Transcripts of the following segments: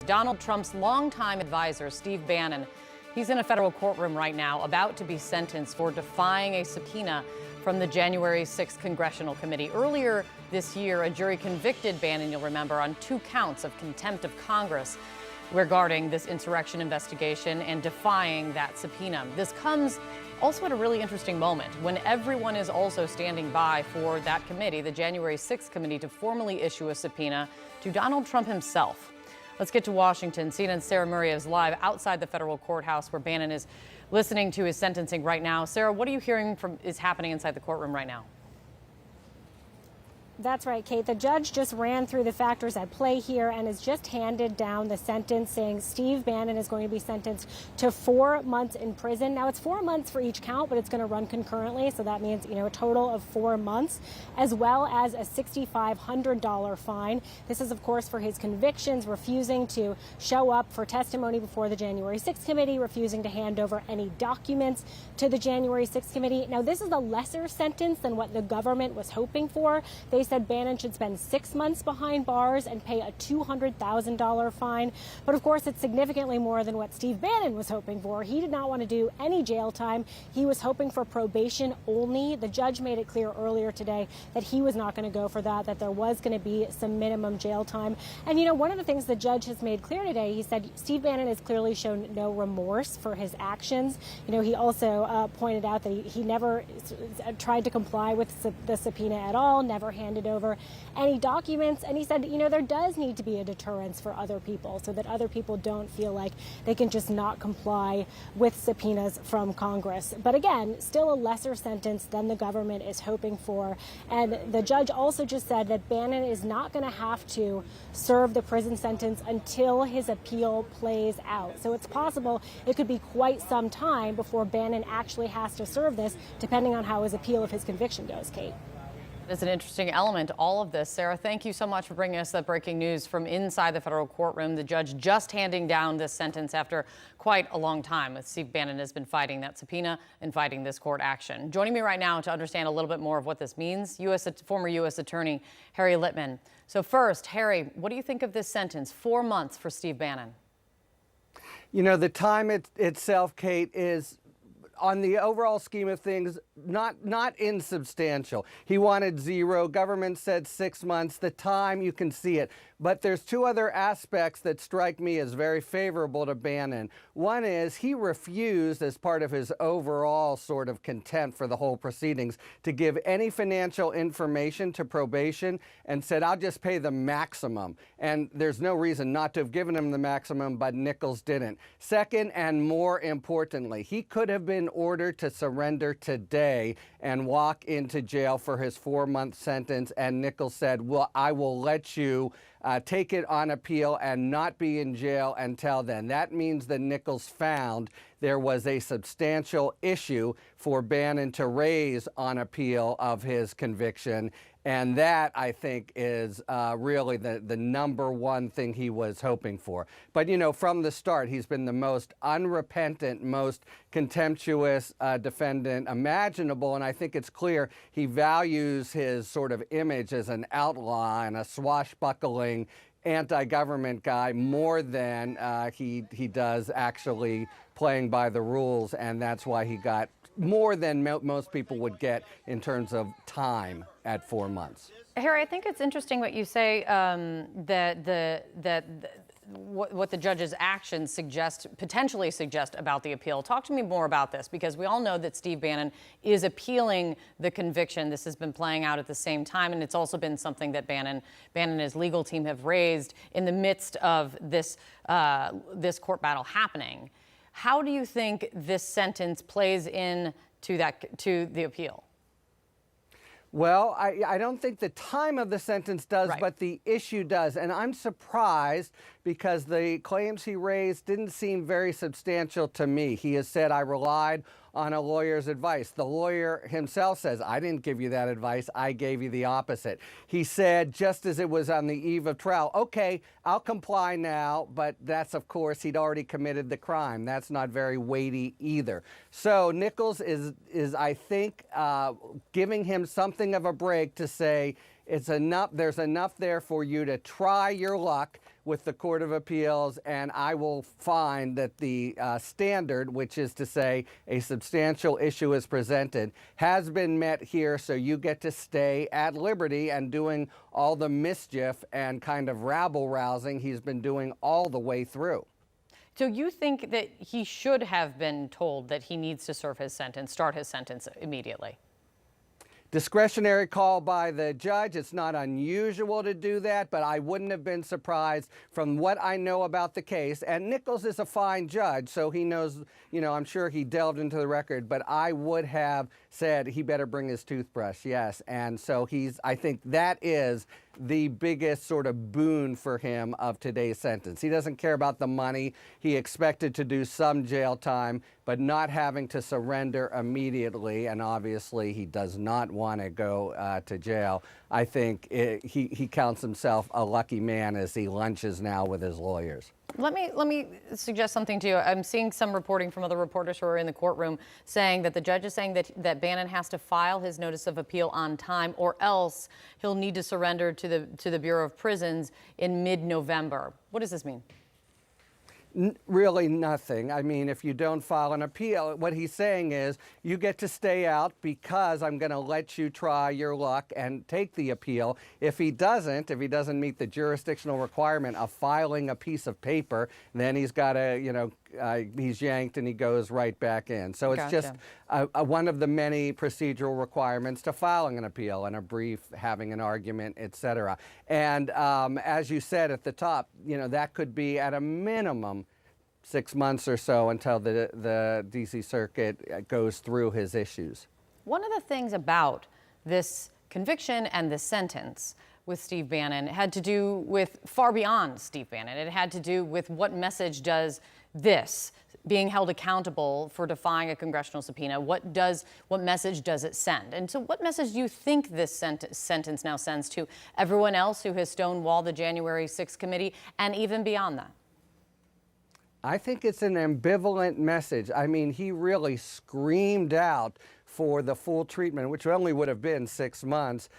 Donald Trump's longtime advisor, Steve Bannon, he's in a federal courtroom right now about to be sentenced for defying a subpoena from the January 6th Congressional Committee. Earlier this year, a jury convicted Bannon, you'll remember, on 2 counts of contempt of Congress regarding this insurrection investigation and defying that subpoena. This comes also at a really interesting moment when everyone is also standing by for that committee, the January 6th committee, to formally issue a subpoena to Donald Trump himself. Let's get to Washington. CNN's Sarah Murray is live outside the federal courthouse where Bannon is listening to his sentencing right now. Sarah, what are you hearing is happening inside the courtroom right now? That's right, Kate. The judge just ran through the factors at play here and has just handed down the sentence, saying Steve Bannon is going to be sentenced to 4 months in prison. Now, it's 4 months for each count, but it's going to run concurrently. So that means, a total of 4 months, as well as a $6,500 fine. This is, of course, for his convictions, refusing to show up for testimony before the January 6th committee, refusing to hand over any documents to the January 6th committee. Now, this is a lesser sentence than what the government was hoping for. They said Bannon should spend 6 months behind bars and pay a $200,000 fine. But of course, it's significantly more than what Steve Bannon was hoping for. He did not want to do any jail time. He was hoping for probation only. The judge made it clear earlier today that he was not going to go for that there was going to be some minimum jail time. And, one of the things the judge has made clear today, he said Steve Bannon has clearly shown no remorse for his actions. He also pointed out that he never tried to comply with the subpoena at all, never handed over any documents. And he said, there does need to be a deterrence for other people so that other people don't feel like they can just not comply with subpoenas from Congress. But again, still a lesser sentence than the government is hoping for. And the judge also just said that Bannon is not going to have to serve the prison sentence until his appeal plays out. So it's possible it could be quite some time before Bannon actually has to serve this, depending on how his appeal of his conviction goes, Kate. It's an interesting element, all of this. Sarah, thank you so much for bringing us that breaking news from inside the federal courtroom. The judge just handing down this sentence after quite a long time. Steve Bannon has been fighting that subpoena and fighting this court action. Joining me right now to understand a little bit more of what this means, former U.S. Attorney Harry Litman. So first, Harry, what do you think of this sentence? 4 months for Steve Bannon. The time itself, Kate, is, on the overall scheme of things, not insubstantial. He wanted 0. Government said 6 months. The time, you can see it. But there's 2 other aspects that strike me as very favorable to Bannon. One is he refused, as part of his overall sort of contempt for the whole proceedings, to give any financial information to probation and said, I'll just pay the maximum. And there's no reason not to have given him the maximum, but Nichols didn't. Second, and more importantly, he could have been ordered to surrender today and walk into jail for his 4-month sentence. And Nichols said, well, I will let you take it on appeal and not be in jail until then. That means that Nichols found there was a substantial issue for Bannon to raise on appeal of his conviction. And that, I think, is really the #1 thing he was hoping for. But, from the start, he's been the most unrepentant, most contemptuous defendant imaginable. And I think it's clear he values his sort of image as an outlaw and a swashbuckling anti-government guy more than he does actually playing by the rules. And that's why he got more than most people would get in terms of time at 4 months. Harry, I think it's interesting what you say, what the judge's actions potentially suggest about the appeal. Talk to me more about this, because we all know that Steve Bannon is appealing the conviction. This has been playing out at the same time, and it's also been something that Bannon and his legal team have raised in the midst of this court battle happening. How do you think this sentence plays in to the appeal? Well, I don't think the time of the sentence does, right, but the issue does. And I'm surprised because the claims he raised didn't seem very substantial to me. He has said, I relied on a lawyer's advice. The lawyer himself says, I didn't give you that advice. I gave you the opposite. He said, just as it was on the eve of trial, okay, I'll comply now. But that's, of course, he'd already committed the crime. That's not very weighty either. So Nichols is I think, giving him something of a break to say, it's enough. There's enough there for you to try your luck with the Court of Appeals, and I will find that the standard, which is to say a substantial issue is presented, has been met here, so you get to stay at liberty and doing all the mischief and kind of rabble-rousing he's been doing all the way through. So you think that he should have been told that he needs to serve his sentence, start his sentence immediately? Discretionary call by the judge. It's not unusual to do that, but I wouldn't have been surprised from what I know about the case. And Nichols is a fine judge, so he knows, I'm sure he delved into the record, but I would have said he better bring his toothbrush, yes. And so I think that is the biggest sort of boon for him of today's sentence. He doesn't care about the money. He expected to do some jail time, but not having to surrender immediately, and obviously he does not want to go to jail. I think he counts himself a lucky man as he lunches now with his lawyers. Let me suggest something to you. I'm seeing some reporting from other reporters who are in the courtroom saying that the judge is saying that Bannon has to file his notice of appeal on time, or else he'll need to surrender to the Bureau of Prisons in mid-November. What does this mean? Really nothing. I mean, if you don't file an appeal, what he's saying is you get to stay out because I'm going to let you try your luck and take the appeal. If he doesn't meet the jurisdictional requirement of filing a piece of paper, then he's got to, he's yanked and he goes right back in. So it's just one of the many procedural requirements to filing an appeal and a brief, having an argument, etc. And as you said at the top, that could be at a minimum 6 months or so until the D.C. Circuit goes through his issues. One of the things about this conviction and this sentence with Steve Bannon had to do with far beyond Steve Bannon. It had to do with what message does this, being held accountable for defying a congressional subpoena, what message does it send? And so what message do you think this sentence now sends to everyone else who has stonewalled the January 6th committee and even beyond that? I think it's an ambivalent message. I mean, he really screamed out for the full treatment, which only would have been 6 months,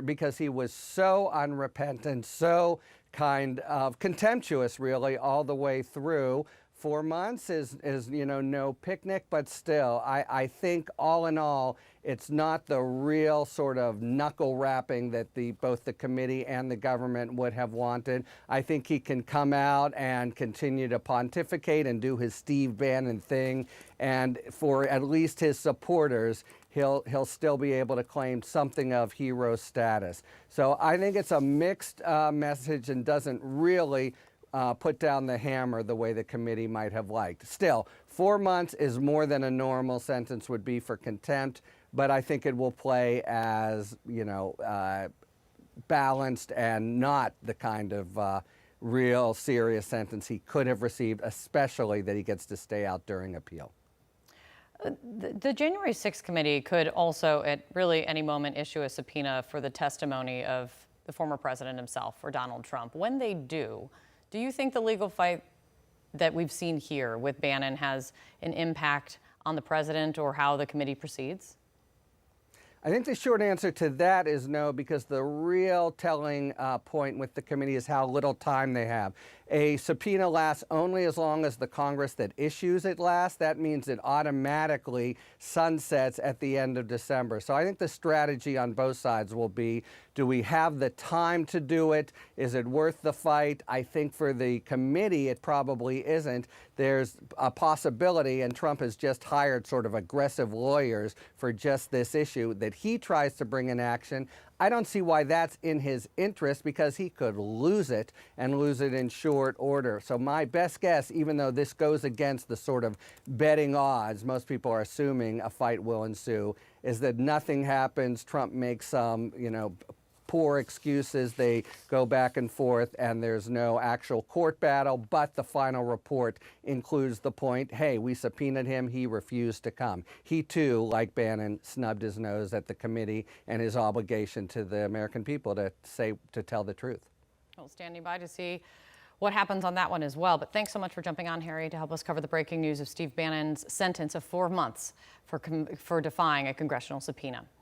because he was so unrepentant, so kind of contemptuous, really, all the way through. 4 months is no picnic, but still, I think all in all, it's not the real sort of knuckle rapping that both the committee and the government would have wanted. I think he can come out and continue to pontificate and do his Steve Bannon thing, and for at least his supporters, he'll still be able to claim something of hero status. So I think it's a mixed message and doesn't really put down the hammer the way the committee might have liked. Still, 4 months is more than a normal sentence would be for contempt, but I think it will play as, balanced and not the kind of real serious sentence he could have received, especially that he gets to stay out during appeal. The January 6th committee could also at really any moment issue a subpoena for the testimony of the former president himself, or Donald Trump. When they do you think the legal fight that we've seen here with Bannon has an impact on the president or how the committee proceeds? I think the short answer to that is no, because the real telling point with the committee is how little time they have. A subpoena lasts only as long as the Congress that issues it lasts. That means it automatically sunsets at the end of December. So I think the strategy on both sides will be, do we have the time to do it? Is it worth the fight? I think for the committee, it probably isn't. There's a possibility, and Trump has just hired sort of aggressive lawyers for just this issue, that he tries to bring in action. I don't see why that's in his interest, because he could lose it and lose it in short order. So my best guess, even though this goes against the sort of betting odds, most people are assuming a fight will ensue, is that nothing happens. Trump makes some, poor excuses. They go back and forth, and there's no actual court battle, but the final report includes the point, hey, we subpoenaed him, he refused to come. He too, like Bannon, snubbed his nose at the committee and his obligation to the American people to tell the truth. Well, standing by to see what happens on that one as well. But thanks so much for jumping on, Harry, to help us cover the breaking news of Steve Bannon's sentence of 4 months for defying a congressional subpoena.